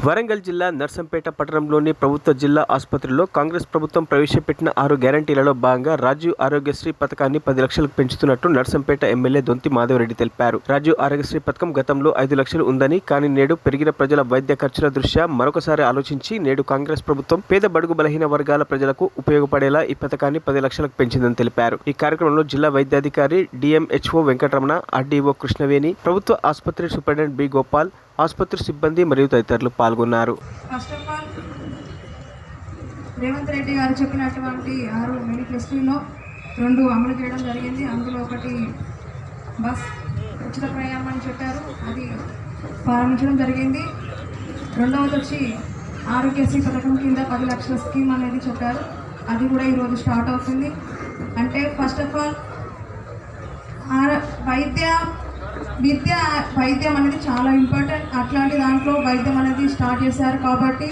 వరంగల్ జిల్లా నర్సంపేట పట్టణంలోని ప్రభుత్వ జిల్లా ఆసుపత్రిలో కాంగ్రెస్ ప్రభుత్వం ప్రవేశపెట్టిన 6 గ్యారంటీలలో భాగంగా రాజీవ్ ఆరోగ్యశ్రీ పథకాన్ని 10 లక్షలకు పెంచుతున్నట్టు నర్సంపేట ఎమ్మెల్యే దొంతి మాధవరెడ్డి తెలిపారు. రాజీవ్ ఆరోగ్యశ్రీ పథకం గతంలో 5 లక్షలు ఉందని, కానీ నేడు పెరిగిన ప్రజల వైద్య ఖర్చుల దృష్ట్యా మరొకసారి ఆలోచించి నేడు కాంగ్రెస్ ప్రభుత్వం పేద బడుగు బలహీన వర్గాల ప్రజలకు ఉపయోగపడేలా ఈ పథకాన్ని 10 లక్షలకు పెంచిందని తెలిపారు. ఈ కార్యక్రమంలో జిల్లా వైద్యాధికారి డిఎంహెచ్ఓ వెంకటరమణ, ఆర్డీఓ కృష్ణవేణి, ప్రభుత్వ ఆసుపత్రి సూపరింటెండెంట్ బి గోపాల్, ఆసుపత్రి సిబ్బంది మరియు తదితరులు పాల్గొన్నారు. First of all Revanth Reddy గారు చెప్పినటువంటి 6 మేనిఫెస్టోలో 2 అమలు చేయడం జరిగింది. అందులో ఒకటి బస్ ఉచిత ప్రయాణం అని చెప్పారు, అది ప్రారంభించడం జరిగింది. రెండవది వచ్చి ఆరోగ్యశ్రీ పథకం కింద 10 లక్షల స్కీమ్ అనేది చెప్పారు, అది కూడా ఈరోజు స్టార్ట్ అవుతుంది. అంటే ఫస్ట్ ఆఫ్ ఆల్ వైద్యం అనేది చాలా ఇంపార్టెంట్. అట్లాంటి దాంట్లో వైద్యం అనేది స్టార్ట్ చేశారు కాబట్టి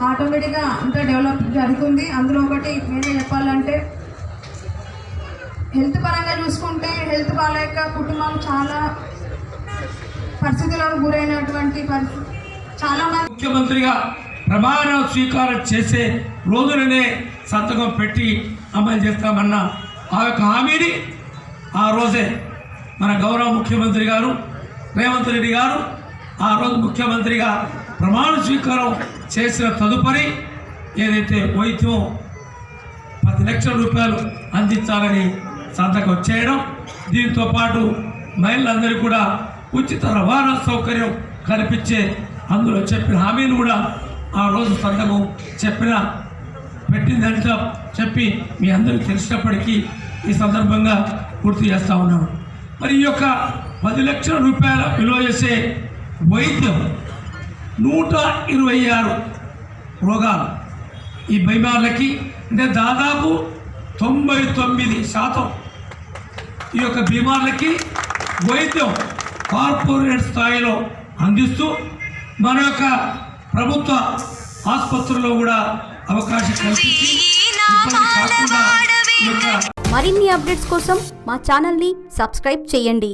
ఆటోమేటిక్గా అంతా డెవలప్ జరుగుతుంది. అందులో ఒకటి నేనే చెప్పాలంటే హెల్త్ పరంగా చూసుకుంటే హెల్త్ బాగాలేక కుటుంబం చాలా పరిస్థితులకు గురైనటువంటి చాలా మంది ముఖ్యమంత్రిగా ప్రమాణ స్వీకారం చేసే రోజులనే సంతకం పెట్టి అమలు చేస్తామన్న ఆ యొక్క హామీని ఆ రోజే మన గౌరవ ముఖ్యమంత్రి గారు రేవంత్ రెడ్డి గారు ఆ రోజు ముఖ్యమంత్రిగా ప్రమాణ స్వీకారం చేసిన తదుపరి ఏదైతే వైద్యం 10 లక్షల రూపాయలు అందించాలని సంతకం చేయడం, దీంతో పాటు మహిళలందరికీ కూడా ఉచిత రవాణా సౌకర్యం కల్పించే అందులో చెప్పిన హామీని కూడా ఆ రోజు సంతకం పెట్టిందంతా చెప్పి మీ అందరికీ తెలిసినప్పటికీ ఈ సందర్భంగా గుర్తు చేస్తూ ఉన్నాను. మరి ఈ యొక్క 10 లక్షల రూపాయల విలువ చేసే వైద్యం 126 రోగాలు ఈ బీమార్లకి, అంటే దాదాపు 99% ఈ యొక్క బీమార్లకి వైద్యం కార్పొరేట్ స్థాయిలో అందిస్తూ మన యొక్క ప్రభుత్వ ఆసుపత్రుల్లో కూడా అవకాశం కల్పించి కాకుండా మరిన్ని అప్డేట్స్ కోసం మా ఛానల్ని సబ్స్క్రైబ్ చేయండి.